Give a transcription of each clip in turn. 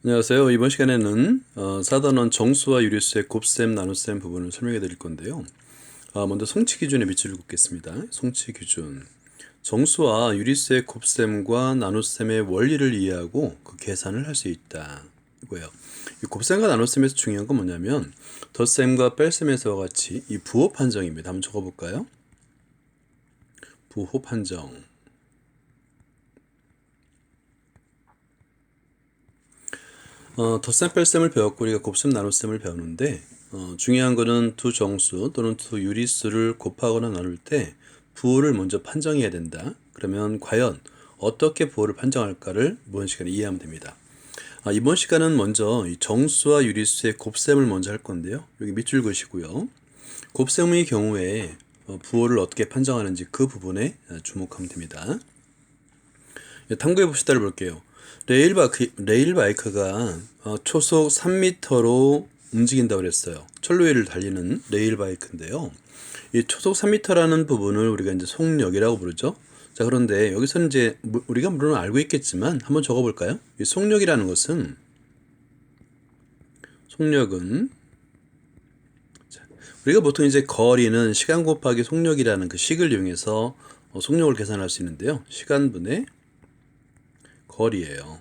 안녕하세요. 이번 시간에는 사단원 정수와 유리수의 곱셈, 나눗셈 부분을 설명해 드릴 건데요. 먼저 성취 기준의 밑줄을 긋겠습니다. 성취 기준. 정수와 유리수의 곱셈과 나눗셈의 원리를 이해하고 그 계산을 할 수 있다. 이거예요. 이 곱셈과 나눗셈에서 중요한 건 뭐냐면 덧셈과 뺄셈에서와 같이 이 부호 판정입니다. 한번 적어볼까요? 부호 판정. 덧셈 뺄셈을 배웠고 우리가 곱셈 나눗셈을 배우는데 중요한 거는 두 정수 또는 두 유리수를 곱하거나 나눌 때 부호를 먼저 판정해야 된다. 그러면 과연 어떻게 부호를 판정할까를 이번 시간에 이해하면 됩니다. 이번 시간은 먼저 이 정수와 유리수의 곱셈을 먼저 할 건데요. 여기 밑줄 그으시고요. 곱셈의 경우에 부호를 어떻게 판정하는지 그 부분에 주목하면 됩니다. 탐구해 봅시다를 볼게요. 레일바이크가 초속 3m로 움직인다고 그랬어요. 철로 위를 달리는 레일바이크인데요. 이 초속 3m라는 부분을 우리가 이제 속력이라고 부르죠. 자, 그런데 여기서는 이제 우리가 물론 알고 있겠지만 한번 적어볼까요? 이 속력이라는 것은 우리가 보통 이제 거리는 시간 곱하기 속력이라는 그 식을 이용해서 속력을 계산할 수 있는데요. 시간분의 거리예요.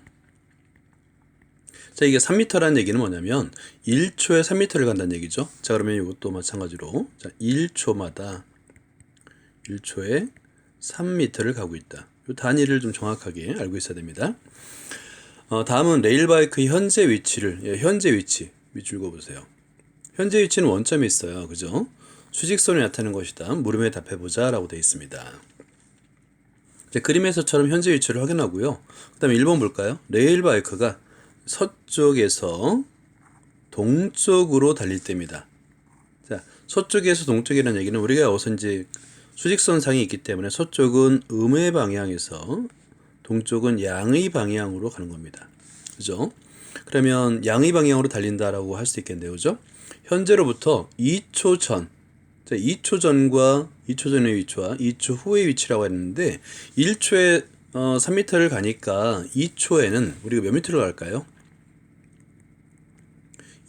자, 이게 3m라는 얘기는 뭐냐면 1초에 3m를 간다는 얘기죠. 자, 그러면 이것도 마찬가지로 자, 1초마다 1초에 3m를 가고 있다. 이 단위를 좀 정확하게 알고 있어야 됩니다. 다음은 레일바이크의 현재 위치를 현재 위치 밑줄 그어보세요. 현재 위치는 원점이 있어요. 그죠? 수직선이 나타나는 것이다. 물음에 답해보자 라고 되어 있습니다. 그림에서처럼 현재 위치를 확인하고요. 그 다음에 1번 볼까요? 레일바이크가 서쪽에서 동쪽으로 달릴 때입니다. 자, 서쪽에서 동쪽이라는 얘기는 우리가 여기서 이제 수직선상이 있기 때문에 서쪽은 음의 방향에서 동쪽은 양의 방향으로 가는 겁니다. 그죠? 그러면 양의 방향으로 달린다라고 할 수 있겠네요. 그죠? 현재로부터 2초 전, 자, 2초 전과 2초 전의 위치와 2초 후의 위치라고 했는데 1초에 3m를 가니까 2초에는 우리가 몇 미터를 갈까요?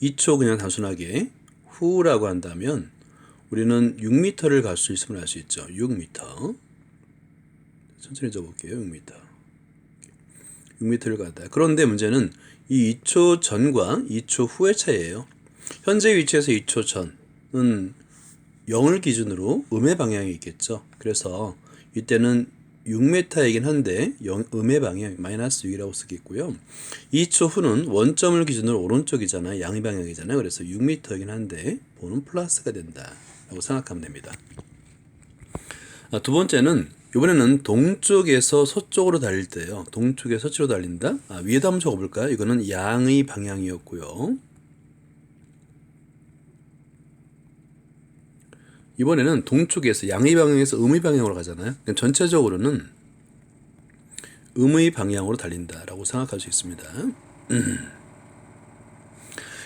2초 그냥 단순하게 후라고 한다면 우리는 6m를 갈 수 있음을 알 수 있죠. 6m. 천천히 적어볼게요. 6m. 6m를 간다. 그런데 문제는 이 2초 전과 2초 후의 차이예요. 현재 위치에서 2초 전은 0을 기준으로 음의 방향이 있겠죠. 그래서 이때는 6m이긴 한데 음의 방향 마이너스 6이라고 쓰겠고요. 2초 후는 원점을 기준으로 오른쪽이잖아요. 양의 방향이잖아요. 그래서 6m이긴 한데 보는 플러스가 된다 라고 생각하면 됩니다. 두 번째는 이번에는 동쪽에서 서쪽으로 달릴 때요. 동쪽에서 서쪽으로 달린다. 위에다 한번 적어볼까요? 이거는 양의 방향이었고요. 이번에는 동쪽에서 양의 방향에서 음의 방향으로 가잖아요. 전체적으로는 음의 방향으로 달린다라고 생각할 수 있습니다.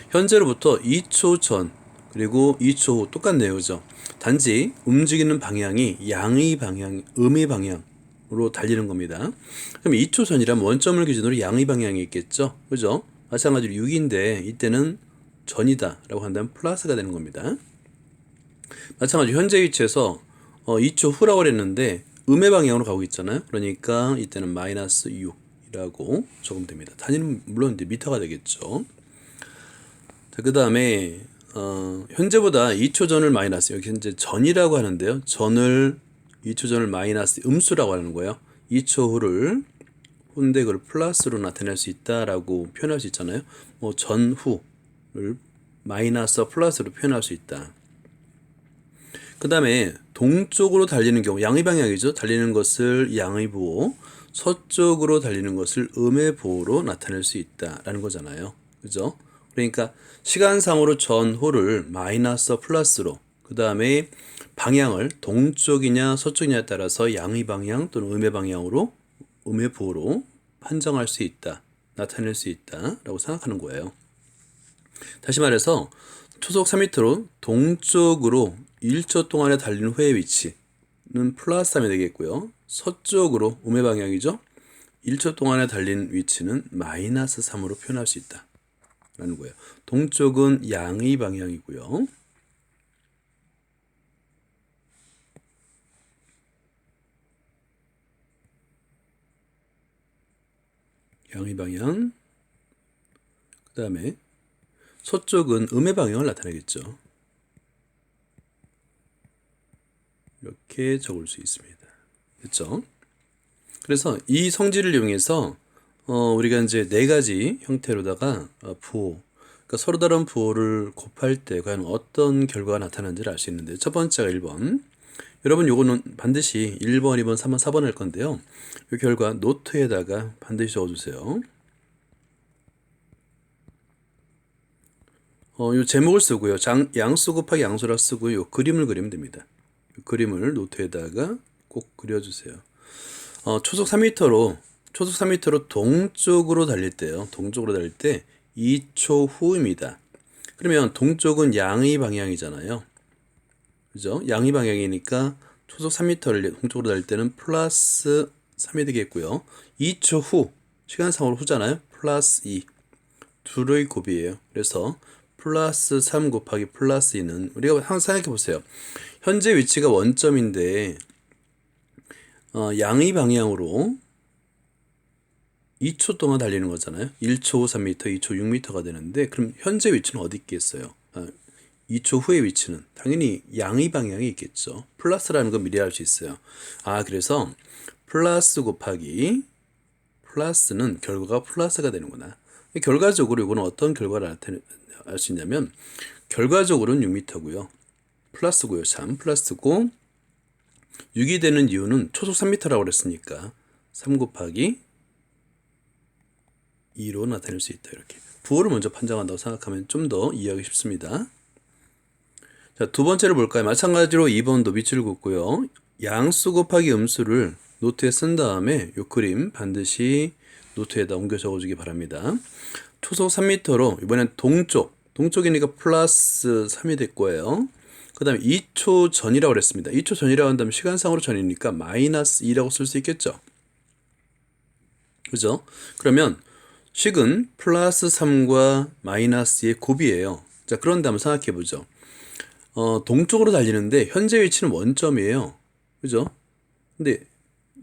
현재로부터 2초 전 그리고 2초 후 똑같네요. 그죠? 단지 움직이는 방향이 양의 방향, 음의 방향으로 달리는 겁니다. 그럼 2초 전이라면 원점을 기준으로 양의 방향이 있겠죠? 그죠? 마찬가지로 6인데 이때는 전이다 라고 한다면 플러스가 되는 겁니다. 마찬가지로 현재 위치에서 2초 후라고 그랬는데 음의 방향으로 가고 있잖아요. 그러니까 이때는 마이너스 6이라고 적으면 됩니다. 단위는 물론 이제 미터가 되겠죠. 자, 그 다음에 현재보다 2초 전을 마이너스, 여기 현재 전이라고 하는데요. 2초 전을 마이너스 음수라고 하는 거예요. 2초 후를 후인데 그걸 플러스로 나타낼 수 있다라고 표현할 수 있잖아요. 뭐 전후를 마이너스 플러스로 표현할 수 있다. 그 다음에 동쪽으로 달리는 경우 양의 방향이죠. 달리는 것을 양의 부호, 서쪽으로 달리는 것을 음의 부호로 나타낼 수 있다라는 거잖아요. 그죠? 그러니까 시간상으로 전후를 마이너스 플러스로, 그 다음에 방향을 동쪽이냐 서쪽이냐에 따라서 양의 방향 또는 음의 방향으로 음의 부호로 판정할 수 있다, 나타낼 수 있다라고 생각하는 거예요. 다시 말해서 초속 3m로 동쪽으로 1초 동안에 달리는 후의 위치는 플러스 하면 되겠고요. 서쪽으로 음의 방향이죠. 1초 동안에 달린 위치는 마이너스 3으로 표현할 수 있다 라는 거예요. 동쪽은 양의 방향이고요. 양의 방향. 그 다음에 서쪽은 음의 방향을 나타내겠죠. 이렇게 적을 수 있습니다. 됐죠? 그래서 이 성질을 이용해서 우리가 이제 네 가지 형태로다가 부호, 그러니까 서로 다른 부호를 곱할 때 과연 어떤 결과가 나타나는지를 알 수 있는데, 첫 번째가 1번. 여러분 요거는 반드시 1번, 2번, 3번, 4번 할 건데요. 이 결과 노트에다가 반드시 적어주세요. 요 제목을 쓰고요. 양수 곱하기 양수라 쓰고 요 그림을 그리면 됩니다. 요 그림을 노트에다가 꼭 그려주세요. 초속 3m로 동쪽으로 달릴 때요. 동쪽으로 달릴 때 2초 후입니다. 그러면 동쪽은 양의 방향이잖아요. 그죠? 양의 방향이니까 초속 3m를 동쪽으로 달릴 때는 플러스 3이 되겠고요. 2초 후, 시간상으로 후잖아요. 플러스 2. 둘의 곱이에요. 그래서 플러스 3 곱하기 플러스 2는, 우리가 항상 생각해 보세요. 현재 위치가 원점인데 양의 방향으로 2초 동안 달리는 거잖아요. 1초 3m, 2초 6m가 되는데, 그럼 현재 위치는 어디 있겠어요? 2초 후의 위치는 당연히 양의 방향이 있겠죠. 플러스라는 건 미리 알 수 있어요. 그래서 플러스 곱하기 플러스는 결과가 플러스가 되는구나. 결과적으로 이거는 어떤 결과를 알 수 있냐면, 결과적으로는 6m고요. 플러스고요. 참 플러스고, 6이 되는 이유는 초속 3m라고 그랬으니까 3 곱하기 2로 나타낼 수 있다. 이렇게 부호를 먼저 판정한다고 생각하면 좀 더 이해하기 쉽습니다. 자, 두 번째를 볼까요? 마찬가지로 2번도 위치를 긋고요. 양수 곱하기 음수를 노트에 쓴 다음에 이 그림 반드시 노트에다 옮겨 적어주기 바랍니다. 초속 3m로 이번엔 동쪽이니까 플러스 3이 될 거예요. 그 다음에 2초 전이라고 그랬습니다. 2초 전이라고 한다면 시간상으로 전이니까 마이너스 2라고 쓸 수 있겠죠. 그죠? 그러면 식은 플러스 3과 마이너스의 곱이에요. 자, 그런데 한번 생각해 보죠. 동쪽으로 달리는데 현재 위치는 원점이에요. 그죠? 근데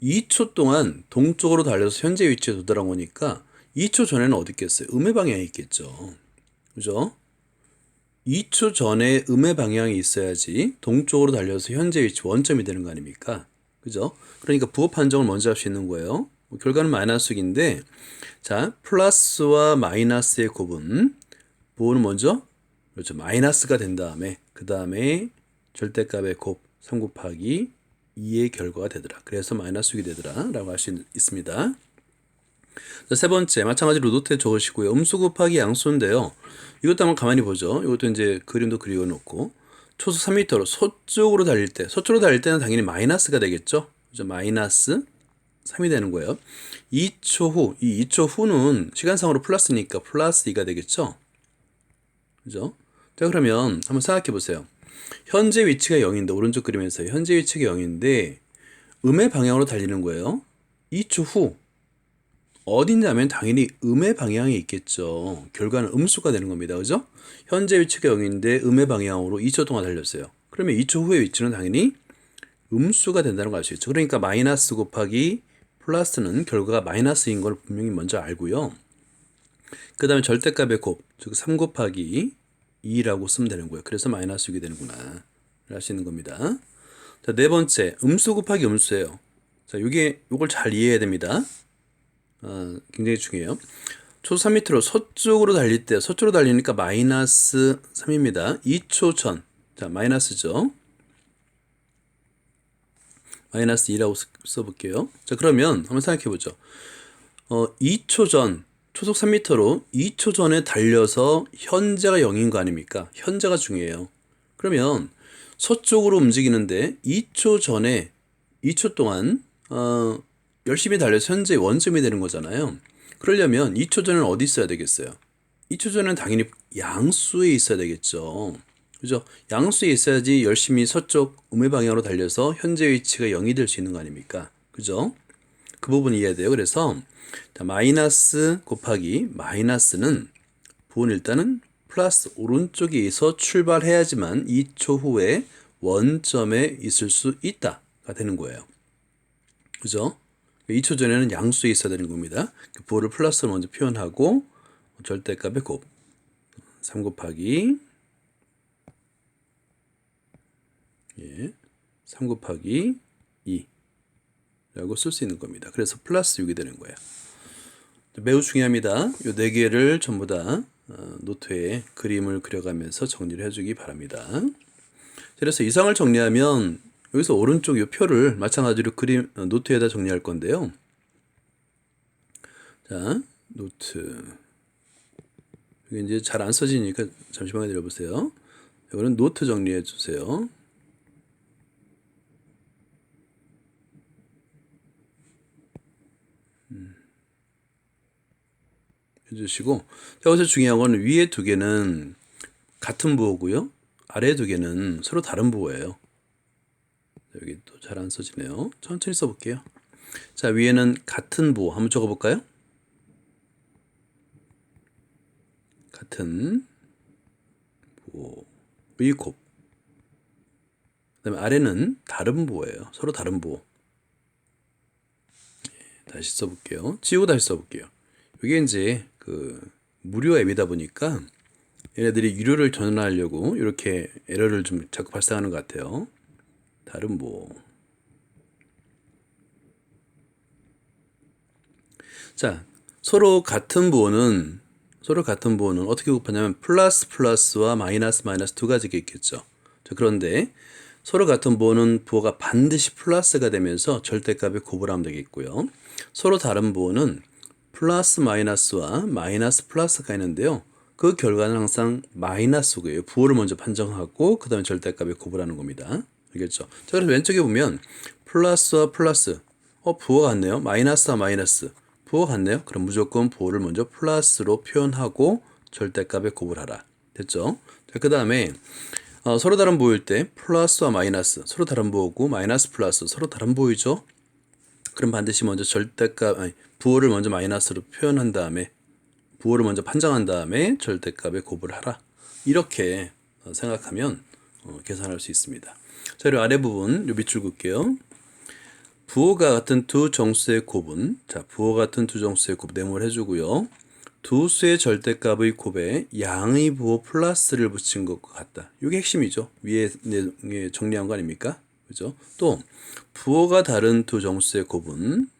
2초 동안 동쪽으로 달려서 현재 위치에 도달한 거니까 2초 전에는 어디 있겠어요? 음의 방향에 있겠죠. 그죠? 2초 전에 음의 방향이 있어야지 동쪽으로 달려서 현재 위치 원점이 되는 거 아닙니까? 그죠? 그러니까 부호 판정을 먼저 할 수 있는 거예요. 결과는 마이너스인데, 자, 플러스와 마이너스의 곱은 부호는 먼저, 그렇죠, 마이너스가 된 다음에 그 다음에 절대값의 곱 3 곱하기 2의 결과가 되더라. 그래서 마이너스 6이 되더라 라고 할 수 있습니다. 자, 세 번째, 마찬가지로 노트에 적으시고요. 음수 곱하기 양수인데요. 이것도 한번 가만히 보죠. 이것도 이제 그림도 그려놓고, 초속 3m로 서쪽으로 달릴 때는 당연히 마이너스가 되겠죠. 그죠? 마이너스 3이 되는 거예요. 2초 후, 이 2초 후는 시간상으로 플러스니까 플러스 2가 되겠죠. 그죠? 자, 그러면 한번 생각해 보세요. 현재 위치가 0인데, 오른쪽 그림에서 현재 위치가 0인데 음의 방향으로 달리는 거예요. 2초 후 어딨냐면 당연히 음의 방향이 있겠죠. 결과는 음수가 되는 겁니다. 그죠? 현재 위치가 0인데 음의 방향으로 2초 동안 달렸어요. 그러면 2초 후의 위치는 당연히 음수가 된다는 걸 알 수 있죠. 그러니까 마이너스 곱하기 플러스는 결과가 마이너스인 걸 분명히 먼저 알고요. 그 다음에 절대값의 곱, 즉 3 곱하기 2라고 쓰면 되는 거예요. 그래서 마이너스 6이 되는구나 할 수 있는 겁니다. 자, 네 번째, 음수 곱하기 음수예요. 자, 요걸 잘 이해해야 됩니다. 굉장히 중요해요. 초속 3m로 서쪽으로 달릴 때, 서쪽으로 달리니까 마이너스 3입니다. 2초 전, 자, 마이너스죠. 마이너스 2라고 써볼게요. 자, 그러면 한번 생각해 보죠. 2초 전, 초속 3m로 2초 전에 달려서 현재가 0인 거 아닙니까? 현재가 중요해요. 그러면 서쪽으로 움직이는데 2초 전에 2초 동안 열심히 달려서 현재 원점이 되는 거잖아요. 그러려면 2초 전에는 어디 있어야 되겠어요? 2초 전에는 당연히 양수에 있어야 되겠죠. 그죠? 양수에 있어야지 열심히 서쪽 음의 방향으로 달려서 현재 위치가 0이 될 수 있는 거 아닙니까? 그죠? 그 부분 이해해야 돼요. 그래서 자, 마이너스 곱하기 마이너스는 부호는 일단은 플러스 오른쪽에서 출발해야지만 2초 후에 원점에 있을 수 있다가 되는 거예요. 그죠? 2초 전에는 양수에 있어야 되는 겁니다. 부호를 플러스로 먼저 표현하고 절대값의 곱 3 곱하기 3 곱하기 2 라고 쓸 수 있는 겁니다. 그래서 플러스 6이 되는 거예요. 매우 중요합니다. 이 4개를 전부 다 노트에 그림을 그려가면서 정리를 해주기 바랍니다. 그래서 이상을 정리하면 여기서 오른쪽 이 표를 마찬가지로 그림 노트에다 정리할 건데요. 자, 노트. 이게 이제 잘 안 써지니까 잠시만 기다려보세요. 이거는 노트 정리해 주세요. 해주시고, 자, 여기서 중요한 건 위에 2개는 같은 부호고요. 아래 2개는 서로 다른 부호예요. 여기 또 잘 안 써지네요. 천천히 써볼게요. 자, 위에는 같은 부호 한번 적어볼까요? 같은 부호의 곱. 그 다음에 아래는 다른 부호예요. 서로 다른 부호. 다시 써볼게요. 지우고 다시 써볼게요. 이게 이제 그 무료 앱이다 보니까 얘네들이 유료를 전환하려고 이렇게 에러를 좀 자꾸 발생하는 것 같아요. 다른 부호. 자, 서로 같은 부호는 어떻게 곱하냐면 플러스 플러스와 마이너스 마이너스 두 가지가 있겠죠. 자, 그런데 서로 같은 부호는 부호가 반드시 플러스가 되면서 절대값에 곱을 하면 되겠고요. 서로 다른 부호는 플러스 마이너스와 마이너스 플러스가 있는데요. 그 결과는 항상 마이너스고요. 부호를 먼저 판정하고 그 다음에 절대값에 곱을 하는 겁니다. 알겠죠? 자, 그래서 왼쪽에 보면 플러스와 플러스 부호가 같네요. 마이너스와 마이너스 부호가 같네요. 그럼 무조건 부호를 먼저 플러스로 표현하고 절대값에 곱을 하라. 됐죠? 자, 그 다음에 서로 다른 부호일 때 플러스와 마이너스 서로 다른 부호고 마이너스 플러스 서로 다른 부호이죠. 그럼 반드시 먼저 부호를 먼저 마이너스로 표현한 다음에 부호를 먼저 판정한 다음에 절대값에 곱을 하라. 이렇게 생각하면 계산할 수 있습니다. 자, 그리고 아래 부분 요 밑줄 긋게요. 부호가 같은 두 정수의 곱은 부호 같은 두 정수의 곱 네모를 해주고요. 두 수의 절대값의 곱에 양의 부호 플러스를 붙인 것과 같다. 이게 핵심이죠. 위에 정리한 거 아닙니까? 그죠? 또 부호가 다른 두 정수의 곱은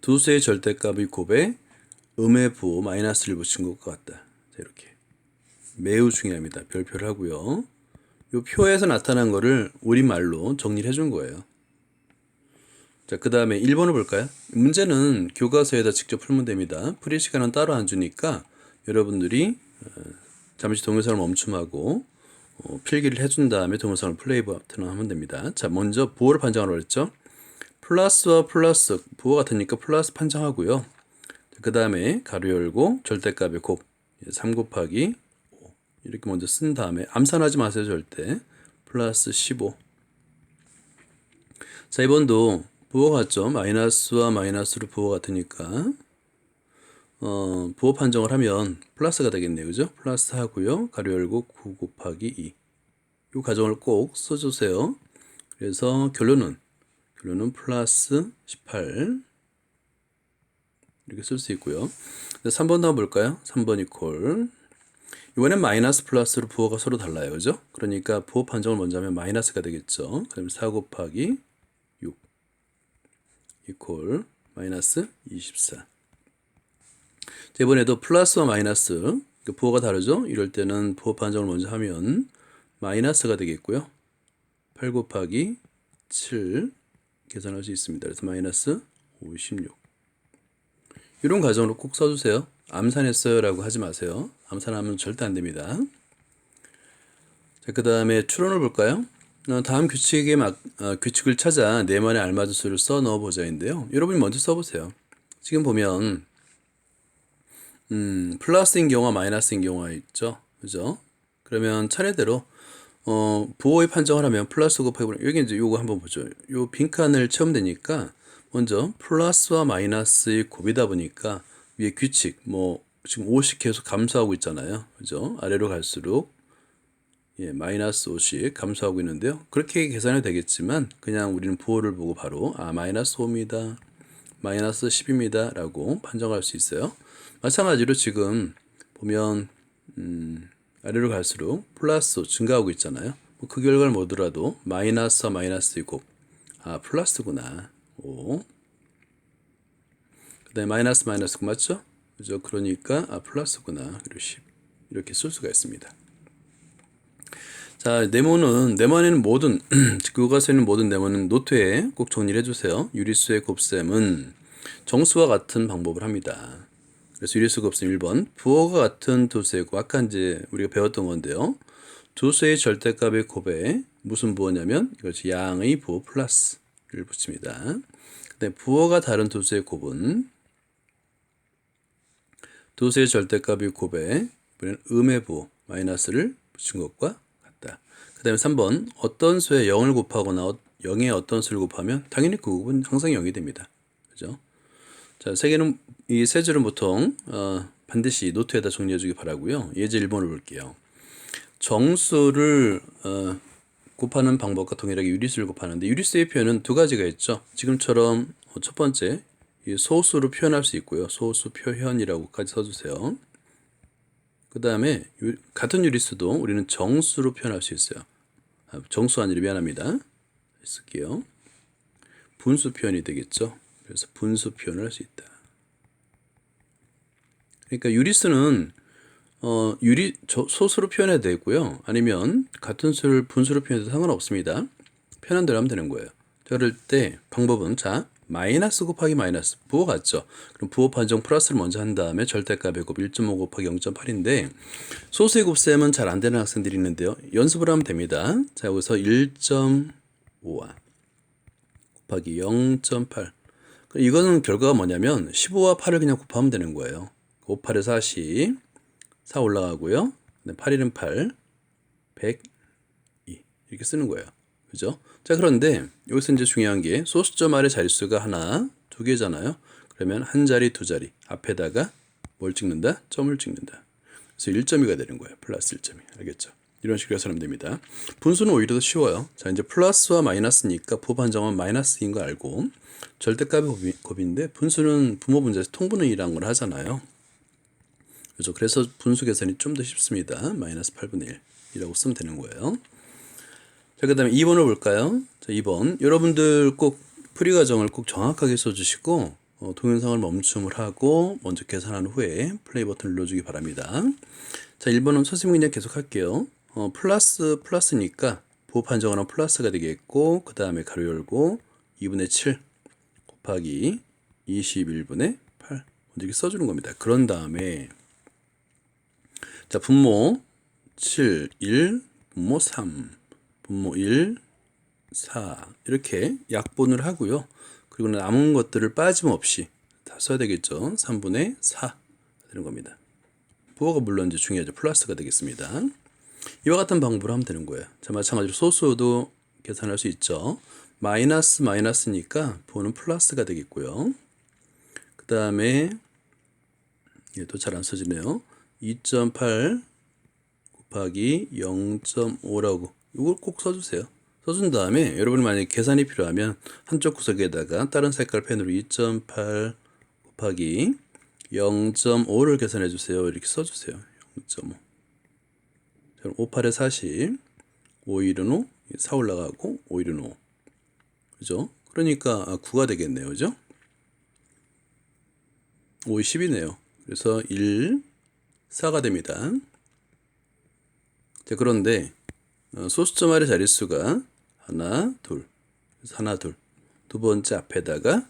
두 수의 절대값의 곱에 음의 부호 마이너스를 붙인 것과 같다. 자, 이렇게 매우 중요합니다. 별표를 하고요. 이 표에서 나타난 거를 우리말로 정리를 해준 거예요. 자, 그 다음에 1번을 볼까요? 문제는 교과서에다 직접 풀면 됩니다. 풀이 시간은 따로 안 주니까 여러분들이 잠시 동영상을 멈춤하고 필기를 해준 다음에 동영상을 플레이 버튼을 하면 됩니다. 자, 먼저 부호를 판정하라고 했죠. 플러스와 플러스 부호 같으니까 플러스 판정하고요. 그 다음에 가로 열고 절대값의 곱 3 곱하기 5 이렇게 먼저 쓴 다음에 암산하지 마세요. 절대 플러스 15. 자, 이번도 부호가 같죠. 마이너스와 마이너스로 부호가 같으니까 부호 판정을 하면 플러스가 되겠네요. 그죠? 플러스 하고요. 가로 열고 9 곱하기 2. 이 과정을 꼭 써주세요. 그래서 결론은 플러스 18 이렇게 쓸 수 있고요. 3번도 한번 볼까요? 3번 이퀄 이번엔 마이너스 플러스로 부호가 서로 달라요. 그죠? 그러니까 부호 판정을 먼저 하면 마이너스가 되겠죠. 그럼 4 곱하기 6 이퀄 마이너스 24. 이번에도 플러스와 마이너스 부호가 다르죠? 이럴 때는 부호 판정을 먼저 하면 마이너스가 되겠고요. 8 곱하기 7 계산할 수 있습니다. 그래서 마이너스 56. 이런 과정으로 꼭 써주세요. 암산했어요 라고 하지 마세요. 암산하면 절대 안 됩니다. 자, 그 다음에 추론을 볼까요? 다음 규칙을 찾아 네만에 알맞은 수를 써 넣어보자인데요. 여러분이 먼저 써보세요. 지금 보면 플러스인 경우와 마이너스인 경우가 있죠. 그죠? 그러면 차례대로 부호의 판정을 하면 플러스 곱하기 여기 이제 요거 한번 보죠. 요 빈칸을 채우면 되니까 먼저 플러스와 마이너스의 곱이다 보니까 위에 규칙 뭐 지금 5씩 계속 감소하고 있잖아요. 그죠? 아래로 갈수록 마이너스 5씩 감소하고 있는데요. 그렇게 계산이 되겠지만 그냥 우리는 부호를 보고 바로 마이너스 5입니다. 마이너스 10입니다. 라고 판정할 수 있어요. 마찬가지로 지금 보면 아래로 갈수록 플러스 증가하고 있잖아요. 그 결과를 모르더라도 마이너스와 마이너스의 곱. 플러스구나. 5. 그 다음에 마이너스 마이너스 곱 맞죠? 그죠? 그러니까 플러스구나. 그리고 10. 이렇게 쓸 수가 있습니다. 자, 네모에는 모든 교과서에 있는 모든 네모는 노트에 꼭 정리를 해주세요. 유리수의 곱셈은 정수와 같은 방법을 합니다. 그래서 유리수 곱셈 1번 부호가 같은 두 수의 곱 아까 이제 우리가 배웠던 건데요. 두 수의 절대값의 곱에 무슨 부호냐면 이것이 양의 부호 플러스를 붙입니다. 근데 부호가 다른 두 수의 곱은 두 수의 절대값의 곱에 이번엔 음의 부호 마이너스를 붙인 것과 같다. 그 다음에 3번 어떤 수에 0을 곱하거나 0에 어떤 수를 곱하면 당연히 그 곱은 항상 0이 됩니다. 그죠? 자, 이 세 줄은 보통 반드시 노트에다 정리해 주기 바라고요. 예제 1번을 볼게요. 정수를 곱하는 방법과 동일하게 유리수를 곱하는데 유리수의 표현은 두 가지가 있죠. 지금처럼 첫 번째 소수로 표현할 수 있고요. 소수 표현이라고까지 써주세요. 그 다음에 같은 유리수도 우리는 정수로 표현할 수 있어요. 정수 아니라 미안합니다. 쓸게요. 분수 표현이 되겠죠. 그래서 분수 표현을 할 수 있다. 그러니까 유리수는 소수로 표현해도 되고요. 아니면 같은 수를 분수로 표현해도 상관없습니다. 편한 대로 하면 되는 거예요. 그럴 때 방법은 마이너스 곱하기 마이너스 부호 같죠. 그럼 부호 판정 플러스를 먼저 한 다음에 절대값의 곱 1.5 곱하기 0.8인데 소수의 곱셈은 잘 안 되는 학생들이 있는데요. 연습을 하면 됩니다. 자, 여기서 1.5와 곱하기 0.8 이거는 결과가 뭐냐면 15와 8을 그냥 곱하면 되는 거예요. 5, 8에 40 4 올라가고요. 8일은 8 102 이렇게 쓰는 거예요. 그죠? 자, 그런데 여기서 이제 중요한 게 소수점 아래 자릿수가 하나, 두 개잖아요. 그러면 한 자리, 두 자리 앞에다가 뭘 찍는다? 점을 찍는다. 그래서 1.2가 되는 거예요. 플러스 1.2. 알겠죠? 이런 식으로 해서는 됩니다. 분수는 오히려 더 쉬워요. 자, 이제 플러스와 마이너스니까 부호 판정은 마이너스인 거 알고 절대값의 곱인데 분수는 부모 분자에서 통분을 일한 걸 하잖아요. 그죠? 그래서 분수 계산이 좀 더 쉽습니다. 마이너스 8분의 1이라고 쓰면 되는 거예요. 자, 그 다음에 2번을 볼까요? 자, 2번. 여러분들 꼭 풀이 과정을 꼭 정확하게 써주시고, 동영상을 멈춤을 하고, 먼저 계산한 후에 플레이 버튼을 눌러주기 바랍니다. 자, 1번은 선생님이 그냥 계속 할게요. 플러스니까 부호 판정하는 플러스가 되겠고, 그 다음에 가로 열고, 2분의 7 곱하기 21분의 8. 먼저 이렇게 써주는 겁니다. 그런 다음에, 자, 분모 7, 1, 분모 3, 분모 1, 4 이렇게 약분을 하고요. 그리고 남은 것들을 빠짐없이 다 써야 되겠죠. 3분의 4 되는 겁니다. 부호가 물론 이제 중요하죠. 플러스가 되겠습니다. 이와 같은 방법으로 하면 되는 거예요. 자, 마찬가지로 소수도 계산할 수 있죠. 마이너스니까 부호는 플러스가 되겠고요. 그 다음에 얘도 잘 안 써지네요. 2.8 곱하기 0.5라고 이걸 꼭 써주세요. 써준 다음에 여러분이 만약에 계산이 필요하면 한쪽 구석에다가 다른 색깔 펜으로 2.8 곱하기 0.5를 계산해 주세요. 이렇게 써주세요. 0.5. 5, 8에 40, 5, 1은 5, 4 올라가고 5, 1은 5. 그죠? 그러니까 9가 되겠네요. 그죠? 5, 10이네요. 그래서 1, 4가 됩니다. 자, 그런데 소수점 아래 자릿수가 하나, 둘. 그래서 하나, 둘. 두 번째 앞에다가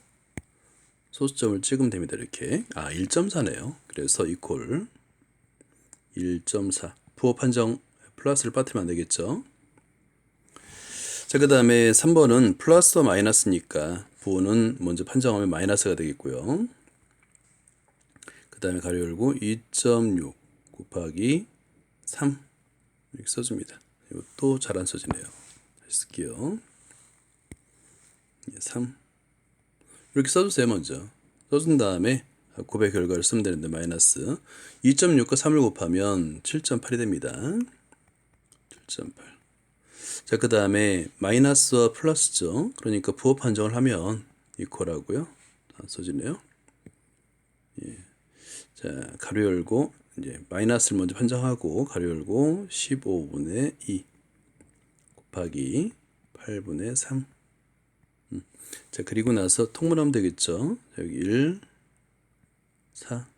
소수점을 찍으면 됩니다. 이렇게. 1.4네요. 그래서 이퀄 1.4. 부호 판정 플러스를 빠뜨리면 안 되겠죠. 자, 그 다음에 3번은 플러스와 마이너스니까 부호는 먼저 판정하면 마이너스가 되겠고요. 그 다음에 가로 열고 2.6 곱하기 3 이렇게 써줍니다. 이것도 잘 안 써지네요. 다시 쓸게요. 3 이렇게 써주세요. 먼저 써준 다음에 곱의 결과를 쓰면 되는데 마이너스 2.6과 3을 곱하면 7.8이 됩니다. 7.8. 자, 그 다음에 마이너스와 플러스죠. 그러니까 부호 판정을 하면 이퀄하고요. 안 써지네요. 예. 자, 가로 열고 이제 마이너스를 먼저 판정하고 가로 열고 15분의 2 곱하기 8분의 3. 자, 그리고 나서 통분하면 되겠죠. 여기 1, 4.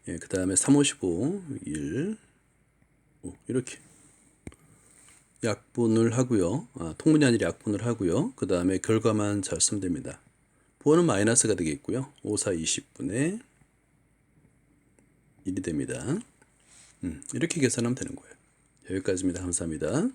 예, 그 다음에 3, 5, 15, 1, 5 이렇게 약분을 하고요. 통분이 아니라 약분을 하고요. 그 다음에 결과만 잘 쓰면 됩니다. 부호는 마이너스가 되겠고요. 5, 4, 20분의 1이 됩니다. 이렇게 계산하면 되는 거예요. 여기까지입니다. 감사합니다.